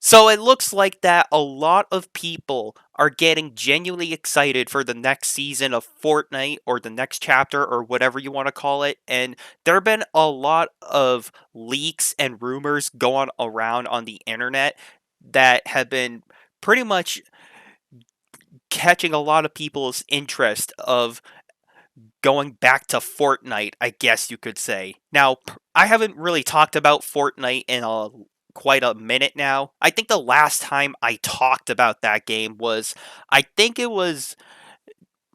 So it looks like that a lot of people are getting genuinely excited for the next season of Fortnite or the next chapter or whatever you want to call it. And there have been a lot of leaks and rumors going around on the internet that have been pretty much catching a lot of people's interest of going back to Fortnite, I guess you could say. Now, I haven't really talked about Fortnite in quite a minute now. I think the last time I talked about that game was, I think it was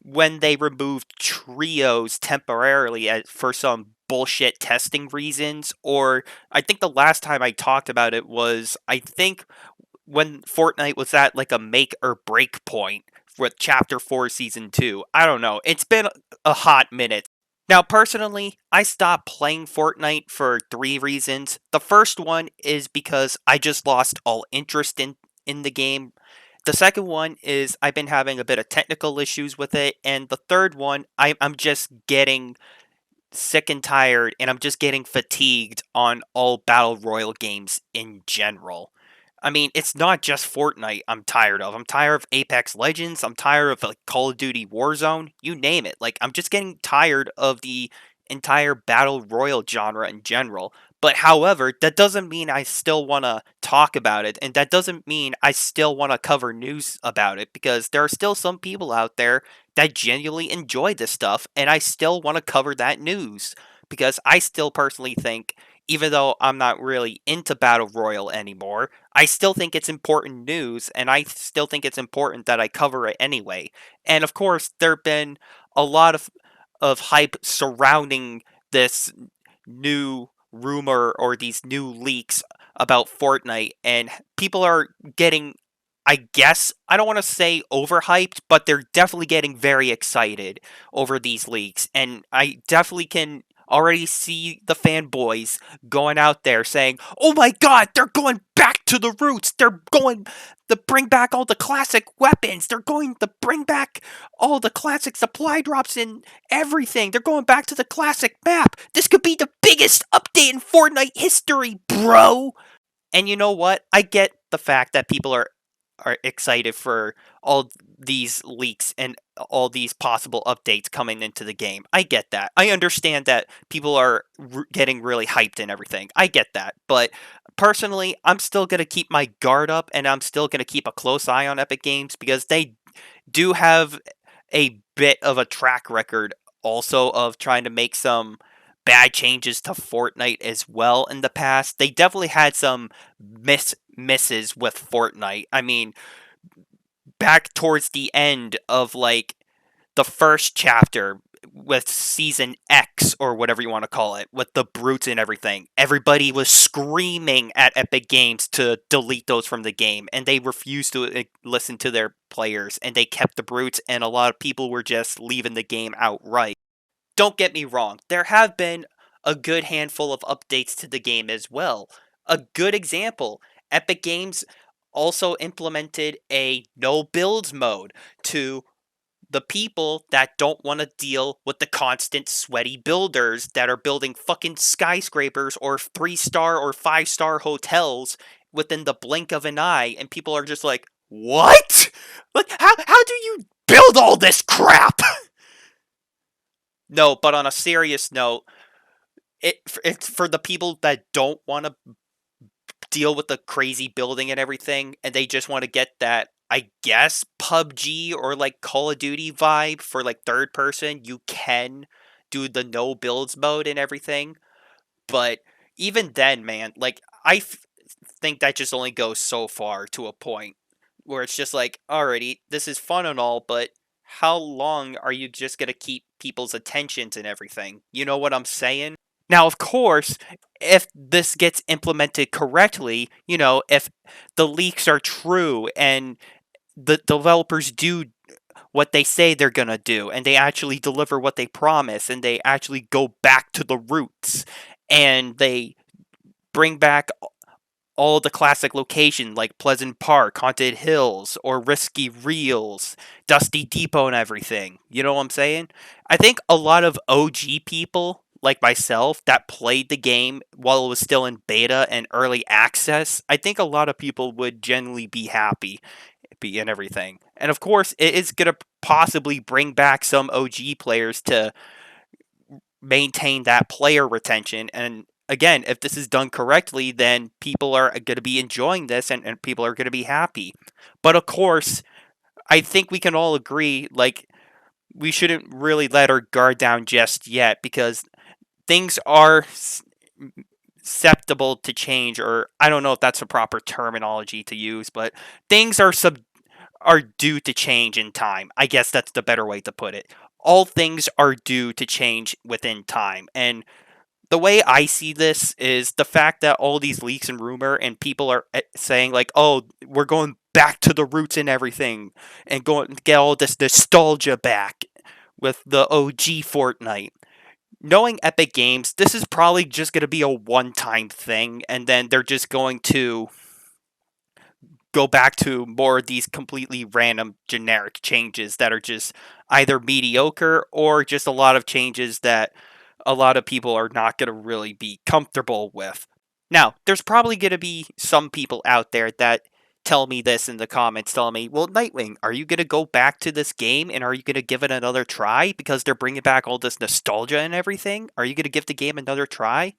when they removed trios temporarily for some bullshit testing reasons, or I think the last time I talked about it was, I think when Fortnite was at like a make or break point with Chapter 4 Season 2. I don't know. It's been a hot minute. Now, personally, I stopped playing Fortnite for three reasons. The first one is because I just lost all interest in the game. The second one is I've been having a bit of technical issues with it. And the third one, I'm just getting sick and tired, and I'm just getting fatigued on all Battle Royale games in general. I mean, it's not just Fortnite I'm tired of. I'm tired of Apex Legends. I'm tired of like Call of Duty Warzone. You name it. Like I'm just getting tired of the entire battle royale genre in general. But however, that doesn't mean I still want to talk about it, and that doesn't mean I still want to cover news about it, because there are still some people out there that genuinely enjoy this stuff, and I still want to cover that news, because I still personally think, even though I'm not really into battle royale anymore, I still think it's important news, and I still think it's important that I cover it anyway. And of course, there have been a lot of hype surrounding this new rumor or these new leaks about Fortnite, and people are getting, I guess, I don't want to say overhyped, but they're definitely getting very excited over these leaks. And I definitely can already see the fanboys going out there saying, "Oh my god, they're going back to the roots. They're going to bring back all the classic weapons. They're going to bring back all the classic supply drops and everything. They're going back to the classic map. This could be the biggest update in Fortnite history, bro." And you know what? I get the fact that people are excited for all these leaks and all these possible updates coming into the game. I get that. I understand that people are getting really hyped and everything. I get that. But personally, I'm still going to keep my guard up, and I'm still going to keep a close eye on Epic Games, because they do have a bit of a track record also of trying to make some bad changes to Fortnite as well in the past. They definitely had some misses with Fortnite. I mean, back towards the end of like the first chapter with season X or whatever you want to call it, with the brutes and everything, everybody was screaming at Epic Games to delete those from the game, and they refused to listen to their players, and they kept the brutes, and a lot of people were just leaving the game outright. Don't get me wrong, there have been a good handful of updates to the game as well. A good example, Epic Games also implemented a no builds mode to the people that don't want to deal with the constant sweaty builders that are building fucking skyscrapers or 3-star or 5-star hotels within the blink of an eye, and people are just like, "What? Like how do you build all this crap?" No, but on a serious note, it's for the people that don't want to deal with the crazy building and everything, and they just want to get that, I guess, PUBG or like Call of Duty vibe for like third person. You can do the no builds mode and everything, but even then, man, like think that just only goes so far to a point where it's just like, alrighty, this is fun and all, but how long are you just gonna keep people's attentions and everything? You know what I'm saying? Now, of course, if this gets implemented correctly, if the leaks are true and the developers do what they say they're going to do, and they actually deliver what they promise, and they actually go back to the roots, and they bring back all the classic locations like Pleasant Park, Haunted Hills, or Risky Reels, Dusty Depot, and everything. You know what I'm saying? I think a lot of OG people like myself that played the game while it was still in beta and early access, I think a lot of people would generally be happy and everything. And of course, it is going to possibly bring back some OG players to maintain that player retention. And again, if this is done correctly, then people are going to be enjoying this and people are going to be happy. But of course, I think we can all agree, like, we shouldn't really let our guard down just yet because things are susceptible to change, or I don't know if that's a proper terminology to use, but things are due to change in time. I guess that's the better way to put it. All things are due to change within time. And the way I see this is the fact that all these leaks and rumor and people are saying like, "Oh, we're going back to the roots and everything and going to get all this nostalgia back with the OG Fortnite." Knowing Epic Games, this is probably just going to be a one-time thing and then they're just going to go back to more of these completely random generic changes that are just either mediocre or just a lot of changes that a lot of people are not going to really be comfortable with. Now, there's probably going to be some people out there that tell me this in the comments, telling me, well, Nightwing, are you going to go back to this game and are you going to give it another try because they're bringing back all this nostalgia and everything? Are you going to give the game another try?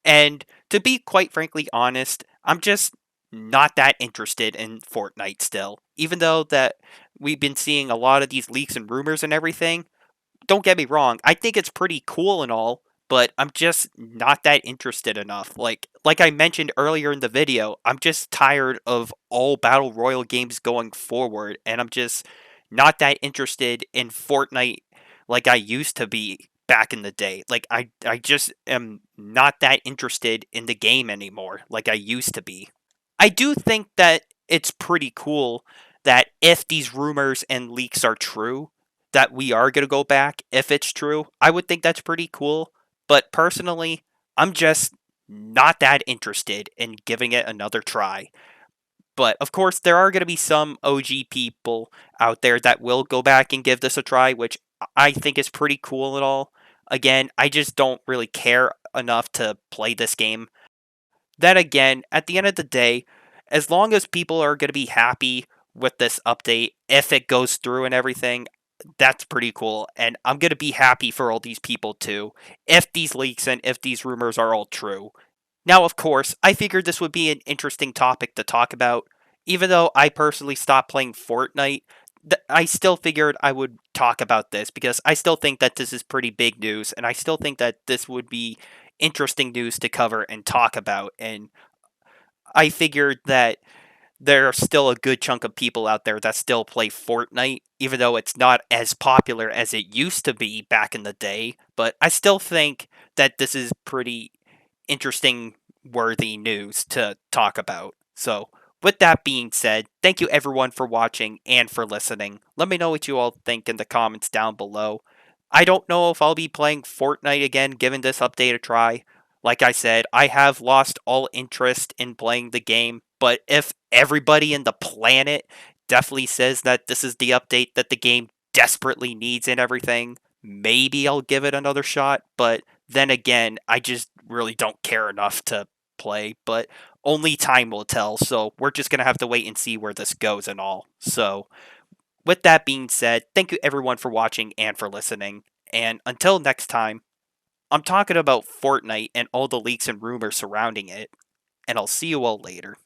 And to be quite frankly honest, I'm just not that interested in Fortnite still. Even though that we've been seeing a lot of these leaks and rumors and everything, don't get me wrong, I think it's pretty cool and all, but I'm just not that interested enough. Like I mentioned earlier in the video, I'm just tired of all battle royal games going forward and I'm just not that interested in Fortnite like I used to be back in the day. Like I just am not that interested in the game anymore like I used to be. I do think that it's pretty cool that if these rumors and leaks are true, that we are going to go back. If it's true, I would think that's pretty cool. But personally, I'm just not that interested in giving it another try. But of course, there are going to be some OG people out there that will go back and give this a try, which I think is pretty cool and all. Again, I just don't really care enough to play this game. Then again, at the end of the day, as long as people are going to be happy with this update, if it goes through and everything, that's pretty cool. And I'm going to be happy for all these people too, if these leaks and if these rumors are all true. Now, of course, I figured this would be an interesting topic to talk about. Even though I personally stopped playing Fortnite, I still figured I would talk about this because I still think that this is pretty big news, and I still think that this would be interesting news to cover and talk about. And I figured that there are still a good chunk of people out there that still play Fortnite, even though it's not as popular as it used to be back in the day. But I still think that this is pretty interesting, worthy news to talk about. So, with that being said, thank you everyone for watching and for listening. Let me know what you all think in the comments down below. I don't know if I'll be playing Fortnite again given this update a try. Like I said, I have lost all interest in playing the game, but if everybody in the planet definitely says that this is the update that the game desperately needs and everything, maybe I'll give it another shot, but then again, I just really don't care enough to play, but only time will tell, so we're just going to have to wait and see where this goes and all. So, with that being said, thank you everyone for watching and for listening, and until next time, I'm talking about Fortnite and all the leaks and rumors surrounding it, and I'll see you all later.